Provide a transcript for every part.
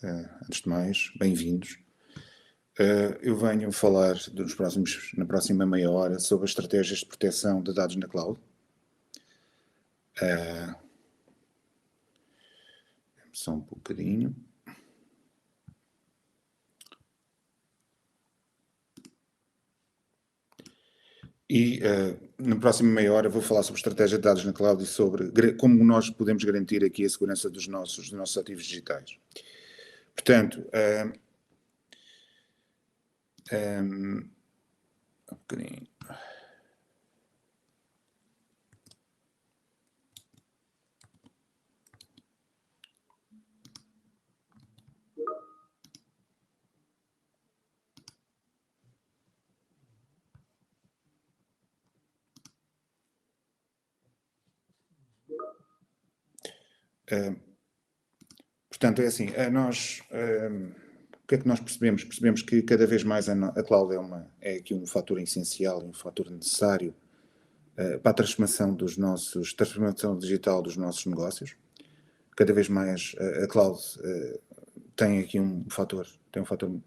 Antes de mais, bem-vindos. Eu venho falar na próxima meia hora sobre as estratégias de proteção de dados na cloud. Só um bocadinho. E na próxima meia hora vou falar sobre estratégia de dados na cloud e sobre como nós podemos garantir aqui a segurança dos nossos ativos digitais. Portanto, um bocadinho. Portanto, é assim, o que é que nós percebemos? Percebemos que cada vez mais a cloud é aqui um fator essencial, um fator necessário para a transformação digital dos nossos negócios. Cada vez mais a cloud tem aqui um fator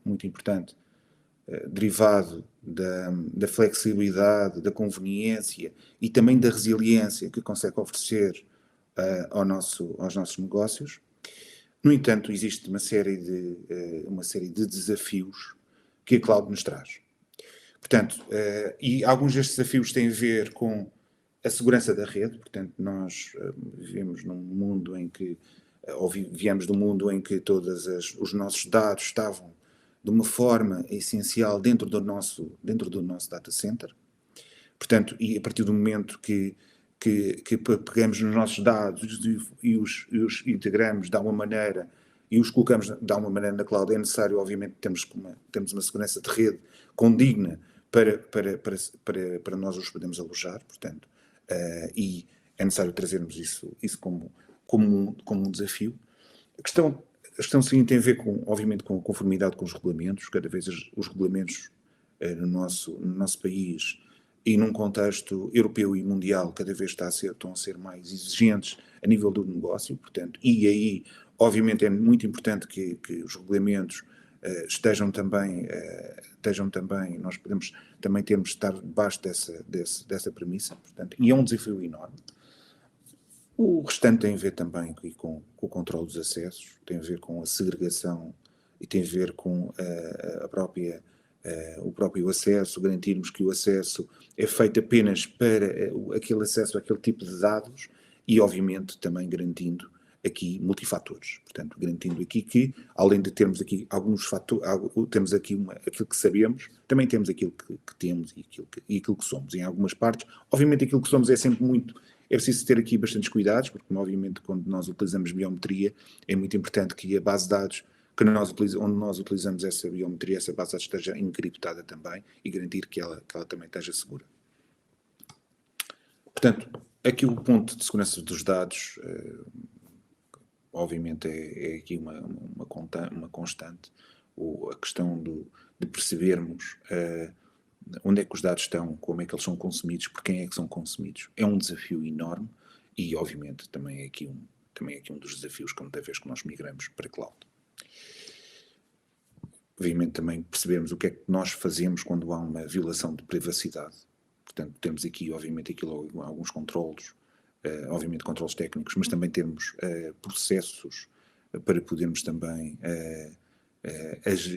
muito importante, derivado da flexibilidade, da conveniência e também da resiliência que consegue oferecer aos nossos negócios. No entanto, existe uma série de desafios que a cloud nos traz. Portanto, e alguns destes desafios têm a ver com a segurança da rede. Portanto, nós vivemos num mundo em que, ou viemos de um mundo em que todos os nossos dados estavam de uma forma essencial dentro do nosso data center. Portanto, e a partir do momento que pegamos nos nossos dados e os integramos de alguma maneira e os colocamos de alguma maneira na cloud, é necessário, obviamente, termos uma segurança de rede condigna para nós os podermos alojar, portanto, e é necessário trazermos isso como um desafio. A questão seguinte tem a ver, obviamente, com a conformidade com os regulamentos. Cada vez os regulamentos no nosso país e num contexto europeu e mundial cada vez estão a ser mais exigentes a nível do negócio, portanto, e aí, obviamente, é muito importante que os regulamentos estejam também, nós podemos também temos de estar debaixo dessa premissa, portanto, e é um desafio enorme. O restante tem a ver também aqui com o controle dos acessos, tem a ver com a segregação e tem a ver com o próprio acesso, garantirmos que o acesso é feito apenas para aquele acesso àquele tipo de dados e, obviamente, também garantindo aqui multifatores. Portanto, garantindo aqui que, além de termos aqui alguns fatores, temos aqui aquilo que sabemos, também temos aquilo que temos e aquilo que somos. Em algumas partes, obviamente, aquilo que somos é sempre é preciso ter aqui bastantes cuidados, porque, obviamente, quando nós utilizamos biometria, é muito importante que a base de dados onde nós utilizamos essa biometria, essa base de dados esteja encriptada também e garantir que ela também esteja segura. Portanto, aqui o ponto de segurança dos dados, obviamente, é aqui uma constante, a questão de percebermos onde é que os dados estão, como é que eles são consumidos, por quem é que são consumidos. É um desafio enorme e, obviamente, também é aqui um dos desafios cada vez que nós migramos para cloud. Obviamente também percebemos o que é que nós fazemos quando há uma violação de privacidade. Portanto, temos aqui, obviamente, alguns controlos, obviamente controlos técnicos, mas também temos processos para podermos também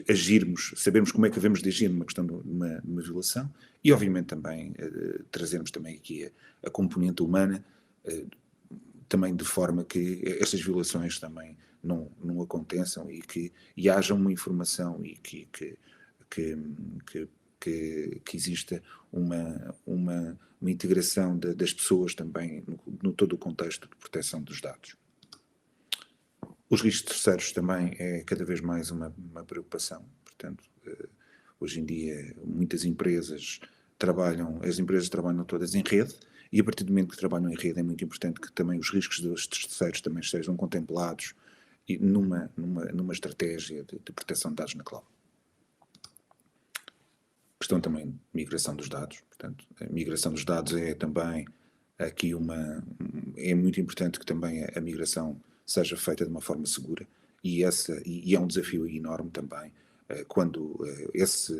agirmos, sabermos como é que devemos de agir numa questão de uma violação e, obviamente, também trazermos também aqui a componente humana, também de forma que estas violações também não aconteçam e haja uma informação e que exista uma integração das pessoas também no todo o contexto de proteção dos dados. Os riscos terceiros também é cada vez mais uma preocupação. Portanto, hoje em dia muitas empresas trabalham todas em rede e a partir do momento que trabalham em rede é muito importante que também os riscos dos terceiros também sejam contemplados e numa estratégia de proteção de dados na cloud. Questão também de migração dos dados. Portanto, a migração dos dados é também aqui é muito importante que também a migração seja feita de uma forma segura e é um desafio enorme também quando esse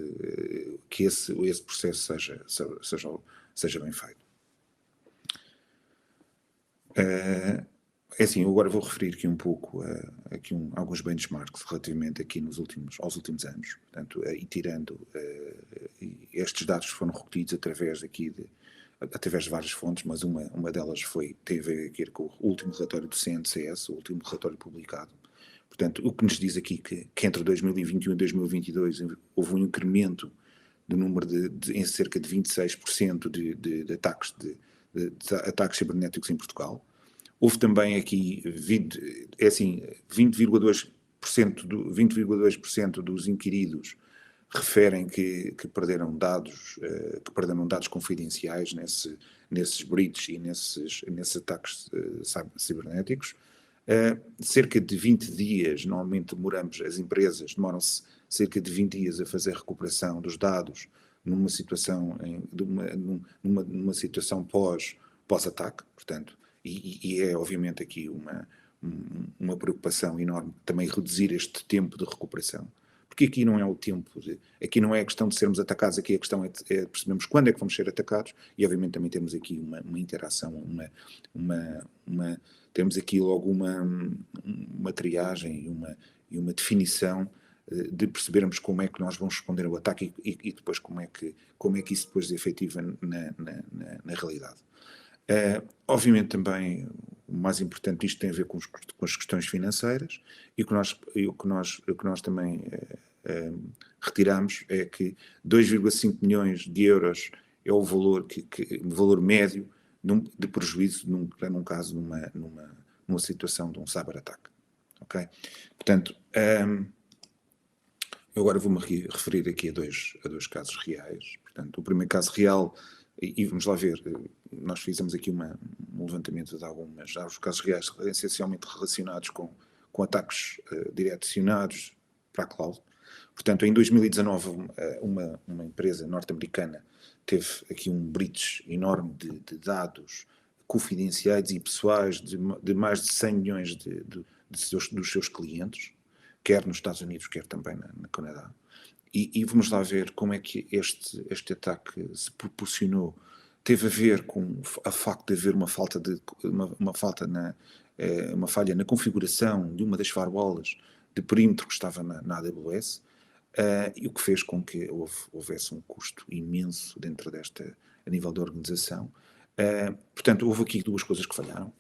processo seja bem feito. É assim, eu agora vou referir aqui um pouco alguns benchmarks relativamente aqui aos últimos anos, portanto, e tirando estes dados foram recolhidos através de várias fontes, mas uma delas tem a ver com o último relatório do CNCS, o último relatório publicado. Portanto, o que nos diz aqui que entre 2021 e 2022 houve um incremento do número em cerca de 26% de ataques cibernéticos em Portugal. Houve também aqui 20,2% dos inquiridos referem que perderam dados confidenciais nesses breaches e nesses ataques cibernéticos. Cerca de 20 dias, normalmente as empresas demoram-se cerca de 20 dias a fazer a recuperação dos dados numa situação pós-ataque, portanto, e é obviamente aqui uma preocupação enorme também reduzir este tempo de recuperação. Porque aqui não é o tempo, aqui não é a questão de sermos atacados, aqui a questão é percebermos quando é que vamos ser atacados e obviamente também temos aqui uma interação, temos aqui logo uma triagem e uma definição de percebermos como é que nós vamos responder ao ataque e depois como é que isso depois se efetiva na realidade. Obviamente também o mais importante disto tem a ver com as questões financeiras e o que nós também retiramos é que 2,5 milhões de euros é o valor valor médio de prejuízo num caso, numa situação de um cyberataque. Ok? Portanto, eu agora vou-me referir aqui a dois casos reais. Portanto, o primeiro caso real, e vamos lá ver, nós fizemos aqui um levantamento de alguns casos reais essencialmente relacionados com ataques direcionados para a cloud. Portanto, em 2019, uma empresa norte-americana teve aqui um breach enorme de dados confidenciais e pessoais de mais de 100 milhões dos seus clientes, quer nos Estados Unidos, quer também no Canadá. E vamos lá ver como é que este ataque se proporcionou. Teve a ver com a facto de haver uma falha na configuração de uma das firewalls de perímetro que estava na AWS, e o que fez com que houvesse um custo imenso dentro a nível da organização. Portanto, houve aqui duas coisas que falharam. A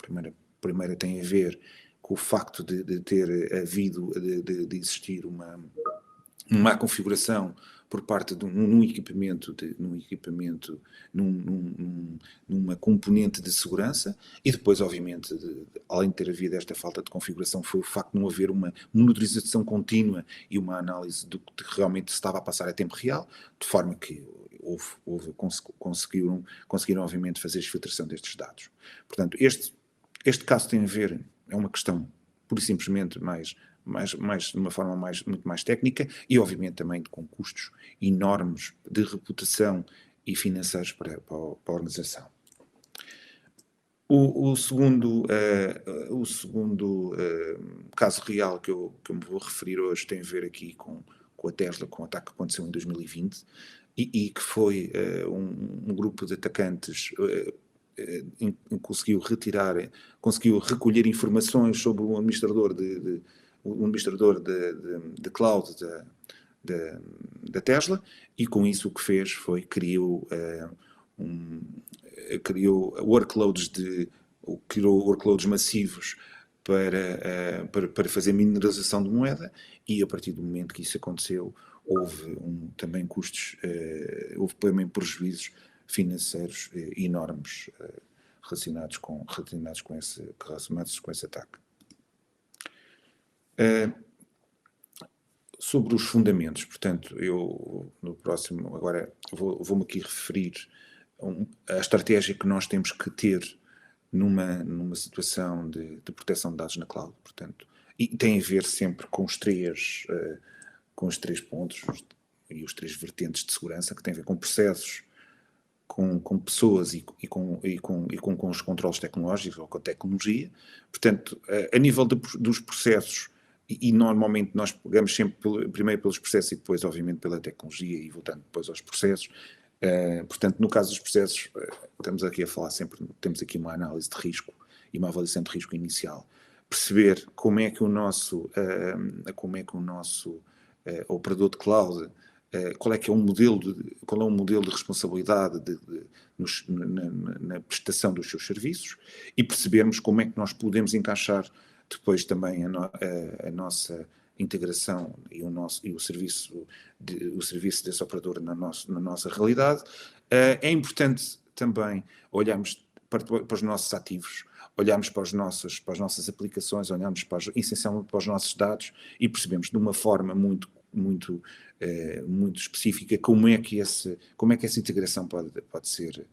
primeira tem a ver com o facto de ter havido, de existir uma má configuração por parte de numa componente de segurança, e depois, obviamente, além de ter havido esta falta de configuração, foi o facto de não haver uma monitorização contínua e uma análise do que realmente se estava a passar a tempo real, de forma que conseguiram obviamente fazer a exfiltração destes dados. Portanto, este caso tem a ver, é uma questão pura e simplesmente de uma forma muito mais técnica e obviamente também com custos enormes de reputação e financeiros para a organização. O segundo caso real que eu me vou referir hoje tem a ver aqui com a Tesla, com o ataque que aconteceu em 2020 e que foi um grupo de atacantes conseguiu recolher informações sobre o administrador de cloud da Tesla, e com isso o que fez foi criou workloads massivos para fazer mineralização de moeda, e a partir do momento que isso aconteceu houve também também prejuízos financeiros enormes relacionados com esse ataque. Sobre os fundamentos, portanto, eu no próximo, agora vou-me aqui referir a estratégia que nós temos que ter numa situação de proteção de dados na cloud, portanto, e tem a ver sempre com os três pontos e os três vertentes de segurança, que tem a ver com processos, com pessoas e com os controles tecnológicos ou com a tecnologia. Portanto, a nível dos processos e normalmente nós pegamos sempre primeiro pelos processos e depois, obviamente, pela tecnologia e voltando depois aos processos. Portanto, no caso dos processos, estamos aqui a falar sempre, temos aqui uma análise de risco e uma avaliação de risco inicial. Perceber como é que o nosso operador de cloud, qual é um modelo de responsabilidade na prestação dos seus serviços, e percebermos como é que nós podemos encaixar depois também a nossa integração e o serviço desse operador na nossa realidade. É importante também olharmos para os nossos ativos, olharmos para as nossas aplicações, olharmos essencialmente para os nossos dados e percebemos de uma forma muito específica como é que essa integração pode ser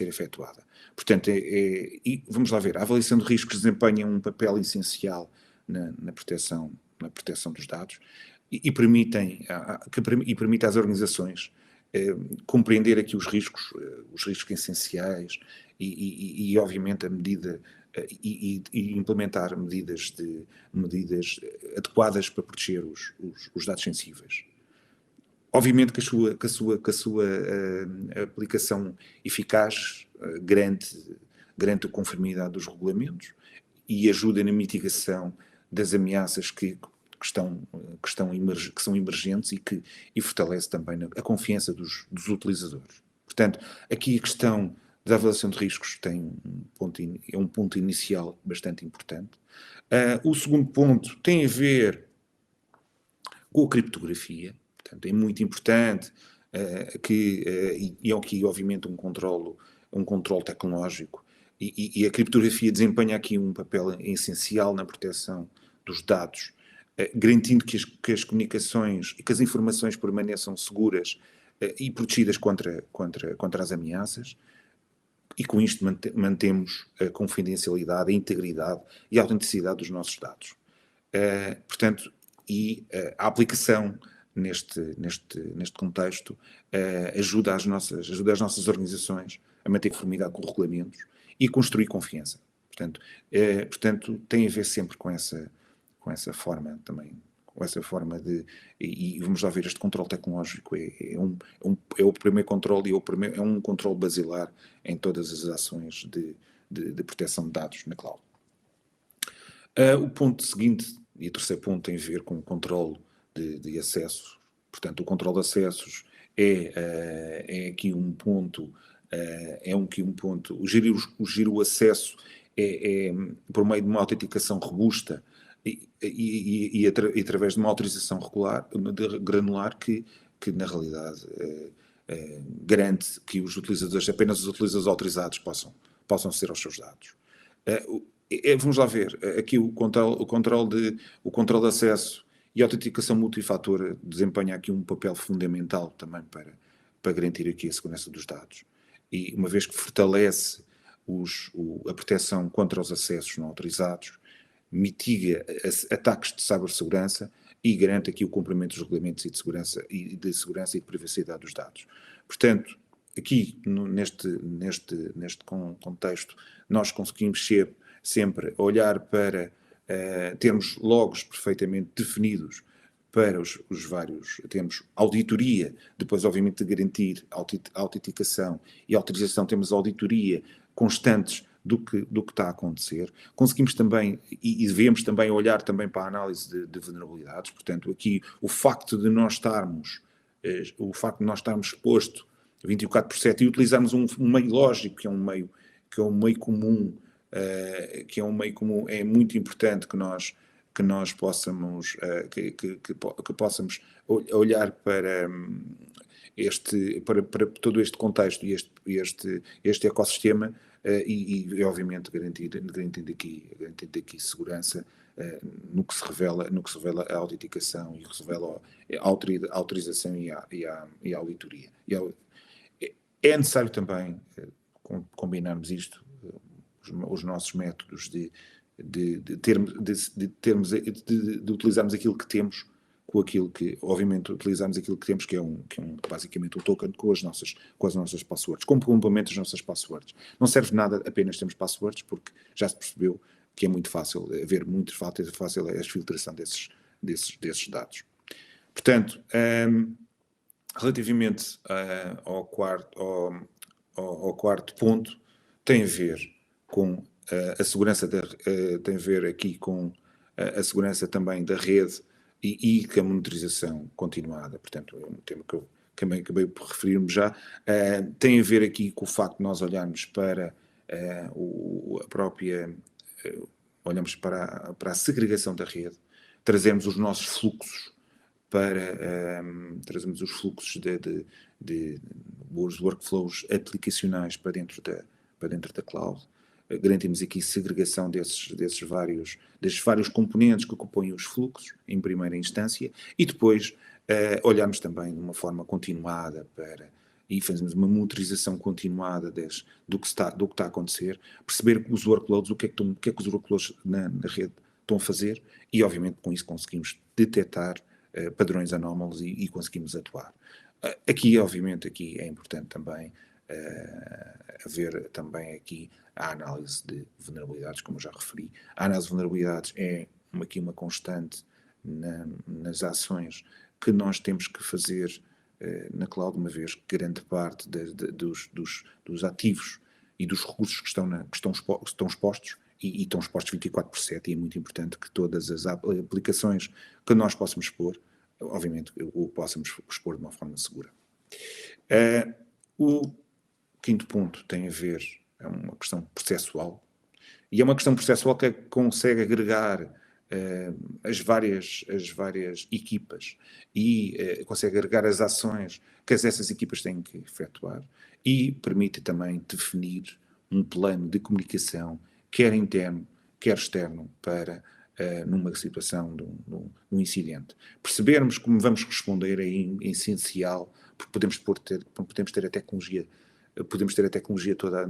efetuada. Portanto, e vamos lá ver, a avaliação de riscos desempenha um papel essencial na proteção dos dados e permite às organizações compreender aqui os riscos essenciais e obviamente e implementar medidas adequadas para proteger os dados sensíveis. Obviamente que a sua aplicação eficaz garante a conformidade dos regulamentos e ajuda na mitigação das ameaças que são emergentes e fortalece também a confiança dos utilizadores. Portanto, aqui a questão da avaliação de riscos é um ponto inicial bastante importante. O segundo ponto tem a ver com a criptografia. Portanto, é muito importante e aqui, obviamente, um controle tecnológico e a criptografia desempenha aqui um papel essencial na proteção dos dados, garantindo que as comunicações e que as informações permaneçam seguras e protegidas contra as ameaças, e com isto mantemos a confidencialidade, a integridade e a autenticidade dos nossos dados. Portanto, a aplicação neste contexto ajuda as nossas organizações a manter conformidade com os regulamentos e construir confiança. Portanto, tem a ver sempre com essa forma também, com essa forma e vamos lá ver, este controle tecnológico é o primeiro controle e é um controle basilar em todas as ações de proteção de dados na cloud. O ponto seguinte e o terceiro ponto tem a ver com o controle de acesso. Portanto, o controle de acessos é aqui um ponto, gerir o acesso por meio de uma autenticação robusta e através de uma autorização granular que na realidade garante que apenas os utilizadores autorizados possam aceder aos seus dados. Vamos lá ver, aqui o controle de acesso e a autenticação multifator desempenha aqui um papel fundamental também para garantir aqui a segurança dos dados. E uma vez que fortalece a proteção contra os acessos não autorizados, mitiga ataques de cibersegurança e garante aqui o cumprimento dos regulamentos de segurança e de privacidade dos dados. Portanto, aqui neste contexto, nós conseguimos sempre olhar para termos logos perfeitamente definidos para os vários. Temos auditoria, depois obviamente de garantir a autenticação e a autorização, temos auditoria constantes do que está a acontecer. Conseguimos também, e devemos também olhar também para a análise de vulnerabilidades. Portanto, aqui o facto de nós estarmos exposto 24/7 e utilizarmos um meio lógico, que é um meio comum, é muito importante que nós possamos olhar para todo este contexto e este ecossistema e obviamente garantindo aqui segurança no que se revela a autenticação e o que se revela a autorização e a auditoria. É necessário também combinarmos isto, os nossos métodos de utilizarmos aquilo que temos com aquilo que, obviamente, utilizamos aquilo que temos, que é basicamente um token com as nossas passwords, como complemento as nossas passwords. Não serve nada apenas termos passwords, porque já se percebeu que é muito fácil a exfiltração desses dados. Portanto, relativamente ao quarto ponto, tem a ver com a segurança tem a ver aqui com a segurança também da rede e com a monitorização continuada. Portanto, é um tema que eu também acabei por referir-me já. Tem a ver aqui com o facto de nós olharmos para a própria... olhamos para a segregação da rede, trazemos os nossos fluxos trazemos os fluxos os workflows aplicacionais para dentro da cloud. Garantimos aqui segregação desses vários componentes que compõem os fluxos, em primeira instância, e depois olhamos também de uma forma continuada e fazemos uma monitorização continuada do que está a acontecer, perceber os workloads, o que é que os workloads na rede estão a fazer, e obviamente com isso conseguimos detectar padrões anómalos e conseguimos atuar. Aqui, obviamente, aqui é importante também haver também aqui a análise de vulnerabilidades, como eu já referi. A análise de vulnerabilidades é aqui uma constante nas ações que nós temos que fazer na cloud, uma vez que grande parte dos ativos e dos recursos que estão expostos, e estão expostos 24/7, e é muito importante que todas as aplicações que nós possamos expor, obviamente, o possamos expor de uma forma segura. O quinto ponto tem a ver, é uma questão processual, e é uma questão processual que consegue agregar as várias equipas e consegue agregar as ações que essas equipas têm que efetuar, e permite também definir um plano de comunicação, quer interno, quer externo, para numa situação de um incidente. Percebermos como vamos responder é essencial, porque podemos ter a tecnologia toda às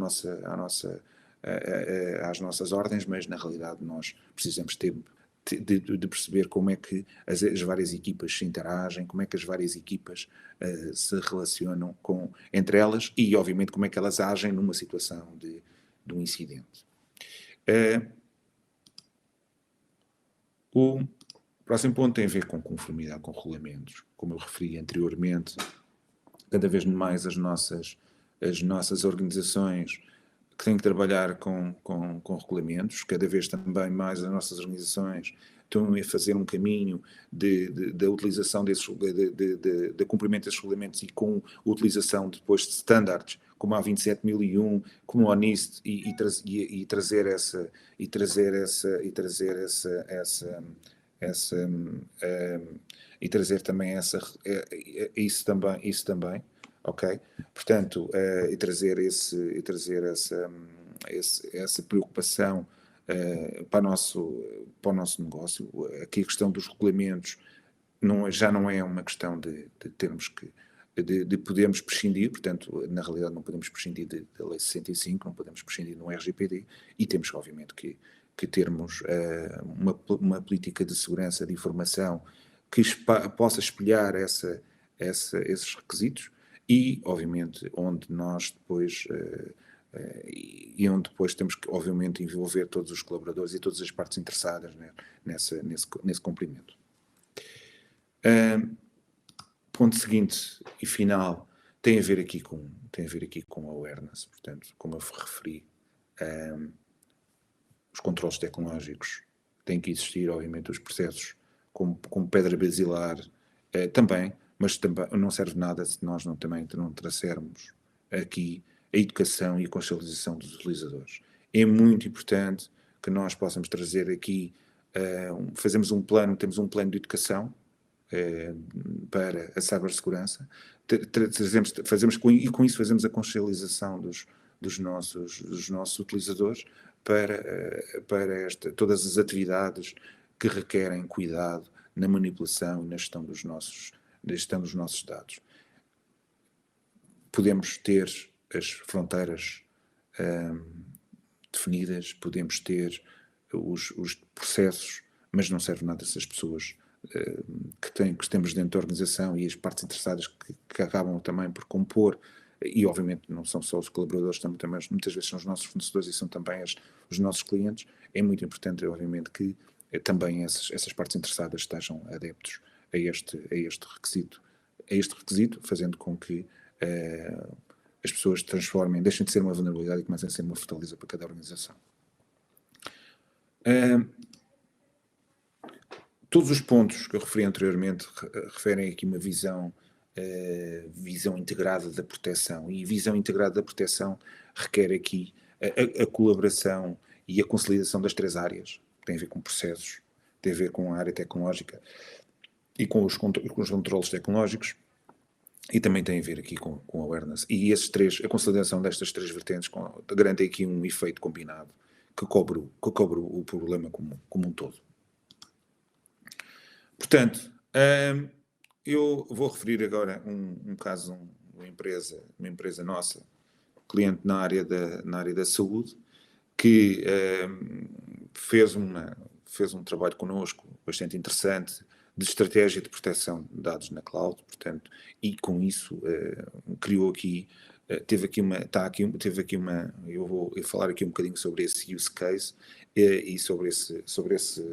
nossas ordens, mas na realidade nós precisamos de perceber como é que as várias equipas se interagem, como é que as várias equipas se relacionam entre elas, e obviamente como é que elas agem numa situação de um incidente. O próximo ponto tem a ver com conformidade com regulamentos. Como eu referi anteriormente, cada vez mais as nossas organizações que têm que trabalhar com regulamentos, cada vez também mais as nossas organizações estão a fazer um caminho da utilização de cumprimento desses regulamentos, e com a utilização depois de standards, como a 27001, como a NIST, e trazer também isso também, ok? Portanto, e trazer essa preocupação para o nosso negócio. Aqui a questão dos regulamentos já não é uma questão de termos de podermos prescindir, portanto, na realidade não podemos prescindir da Lei 65, não podemos prescindir do RGPD, e temos, obviamente, que termos uma política de segurança de informação que possa espelhar esses requisitos, e, obviamente, onde nós depois... onde depois temos que, obviamente, envolver todos os colaboradores e todas as partes interessadas, né, nesse cumprimento. Ponto seguinte e final tem a ver aqui com awareness. Portanto, como eu referi, os controles tecnológicos têm que existir, obviamente, os processos como pedra basilar também, mas também não serve nada se nós não trouxermos aqui a educação e a consciencialização dos utilizadores. É muito importante que nós possamos trazer aqui, temos um plano de educação para a cibersegurança, e com isso fazemos a consciencialização dos nossos utilizadores para todas as atividades que requerem cuidado na manipulação e na gestão dos nossos dados. Podemos ter as fronteiras definidas, podemos ter os processos, mas não serve nada se as pessoas que temos dentro da organização e as partes interessadas que acabam também por compor, e obviamente não são só os colaboradores, também muitas vezes são os nossos fornecedores e são também os nossos clientes. É muito importante, obviamente, que também essas partes interessadas estejam adeptos a este requisito, fazendo com que as pessoas deixem de ser uma vulnerabilidade e comecem a ser uma fortaleza para cada organização. Todos os pontos que eu referi anteriormente referem aqui uma visão integrada da proteção, e visão integrada da proteção requer aqui a colaboração e a consolidação das 3 áreas. Tem a ver com processos, tem a ver com a área tecnológica e com os controlos tecnológicos, e também tem a ver aqui com awareness. E a consolidação destas 3 vertentes garante aqui um efeito combinado que cobre o problema como um todo. Portanto, eu vou referir agora um caso de uma empresa nossa, cliente na área da saúde, que fez um trabalho connosco bastante interessante de estratégia de proteção de dados na cloud, portanto, e com isso criou aqui, eu vou falar aqui um bocadinho sobre esse use case e sobre esse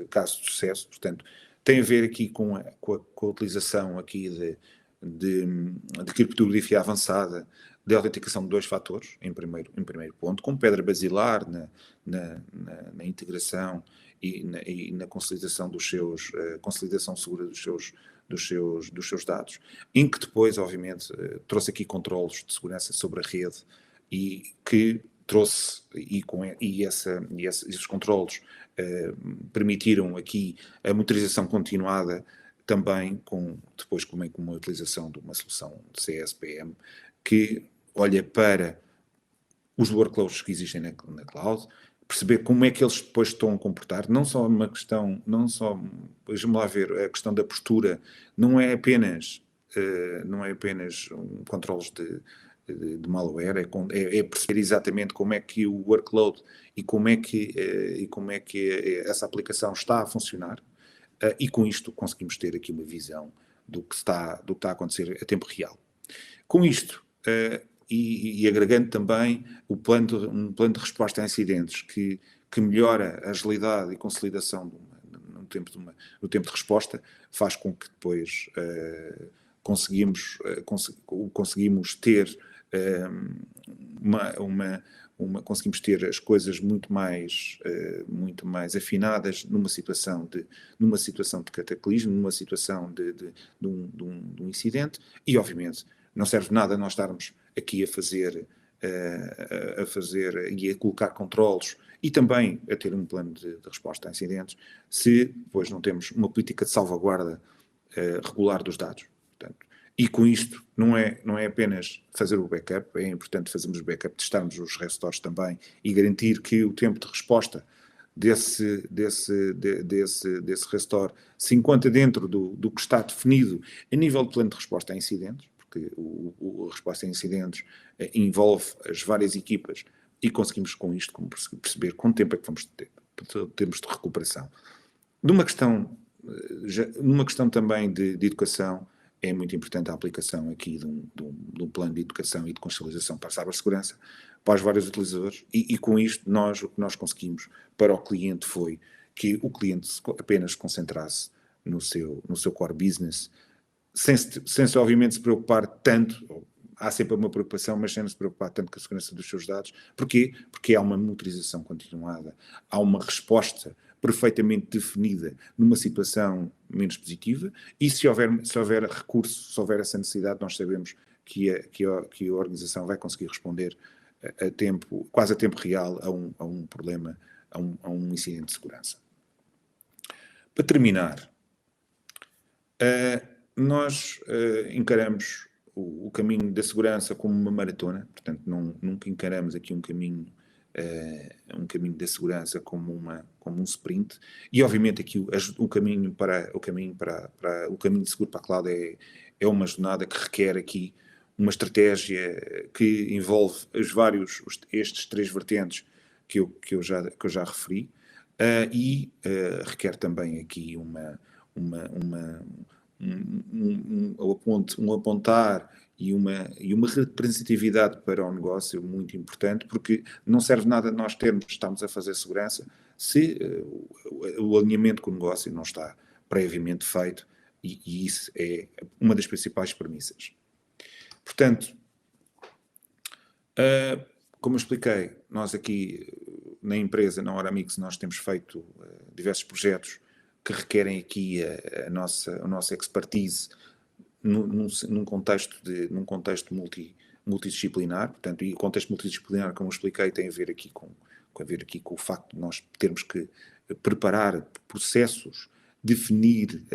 caso de sucesso. Portanto, tem a ver aqui com a utilização aqui de criptografia avançada, de autenticação de 2 fatores, em primeiro ponto, com pedra basilar na integração e na consolidação consolidação segura dos seus dados, em que depois, obviamente, trouxe aqui controlos de segurança sobre a rede e que trouxe, esses controlos permitiram aqui a monitorização continuada também depois com uma utilização de uma solução de CSPM que olha para os workloads que existem na cloud, perceber como é que eles depois estão a comportar, vejam lá ver, a questão da postura não é apenas controles de malware, é perceber exatamente como é que o workload e como é que essa aplicação está a funcionar, e com isto conseguimos ter aqui uma visão do que está a acontecer a tempo real. Com isto, e agregando também um plano de resposta a incidentes que melhora a agilidade e consolidação no tempo de resposta, faz com que depois conseguimos ter conseguimos ter as coisas muito mais afinadas numa situação de cataclismo, numa situação de um incidente, e obviamente não serve nada nós estarmos aqui a fazer e a colocar controlos e também a ter um plano de resposta a incidentes se depois não temos uma política de salvaguarda regular dos dados. Portanto, e com isto não é apenas fazer o backup, é importante fazermos o backup, testarmos os restores também e garantir que o tempo de resposta desse restore se encontra dentro do que está definido a nível de plano de resposta a incidentes, porque a resposta a incidentes envolve as várias equipas e conseguimos com isto perceber quanto tempo é que vamos ter termos de recuperação. Numa questão também de educação, é muito importante a aplicação aqui de um plano de educação e de consciencialização para a cibersegurança para os vários utilizadores, e com isto o que nós conseguimos para o cliente foi que o cliente apenas se concentrasse no seu core business, sem obviamente se preocupar tanto, há sempre uma preocupação, mas sem se preocupar tanto com a segurança dos seus dados. Porquê? Porque há uma monitorização continuada, há uma resposta perfeitamente definida numa situação menos positiva, e se houver recurso, se houver essa necessidade, nós sabemos que a organização vai conseguir responder quase a tempo real a um problema, a um incidente de segurança. Para terminar, nós encaramos o caminho da segurança como uma maratona, portanto nunca encaramos aqui um caminho da segurança como um sprint, e obviamente aqui o caminho de seguro para a cloud é uma jornada que requer aqui uma estratégia que envolve estes 3 vertentes que eu já referi, e requer também aqui um apontar e uma representatividade para o negócio muito importante, porque não serve nada nós estamos a fazer segurança se o alinhamento com o negócio não está previamente feito, e isso é uma das principais premissas. Portanto, como eu expliquei, nós aqui na empresa, na Oramix, nós temos feito diversos projetos que requerem aqui a nossa expertise num contexto multidisciplinar. Portanto, e o contexto multidisciplinar, como eu expliquei, tem a ver aqui com o facto de nós termos que preparar processos, definir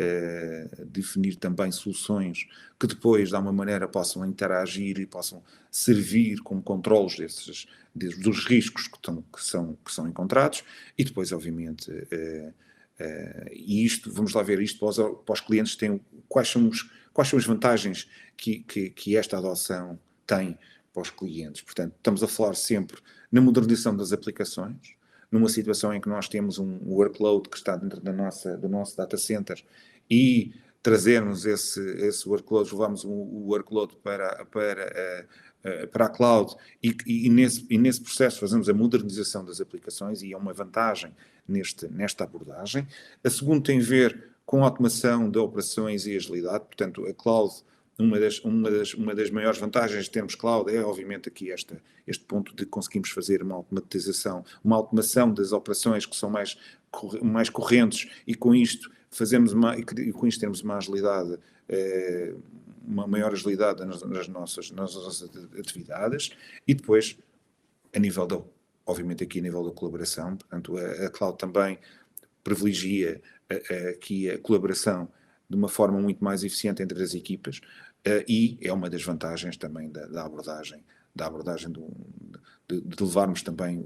também soluções que depois, de alguma maneira, possam interagir e possam servir como controlos dos riscos que são encontrados, e depois, obviamente, e isto, vamos lá ver isto para os clientes, quais são as vantagens que esta adoção tem para os clientes. Portanto, estamos a falar sempre na modernização das aplicações, numa situação em que nós temos um workload que está dentro do nosso data center, e trazermos esse workload, levamos o workload para a cloud, e nesse processo fazemos a modernização das aplicações, e é uma vantagem nesta abordagem. A segunda tem a ver com a automação de operações e agilidade. Portanto, a cloud, uma das maiores vantagens de termos cloud é, obviamente, aqui este ponto de conseguirmos fazer uma automação das operações que são mais correntes, e com isto temos uma agilidade, uma maior agilidade nas nossas atividades. E depois, obviamente aqui a nível da colaboração, portanto, a cloud também privilegia aqui a colaboração de uma forma muito mais eficiente entre as equipas, e é uma das vantagens também da abordagem de levarmos também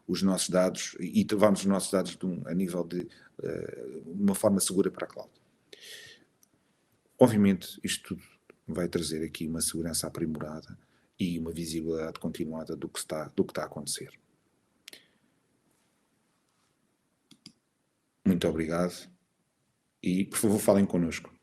os nossos dados, e levarmos os nossos dados a nível de uma forma segura para a cloud. Obviamente, isto tudo vai trazer aqui uma segurança aprimorada e uma visibilidade continuada do que está a acontecer. Muito obrigado, e por favor falem connosco.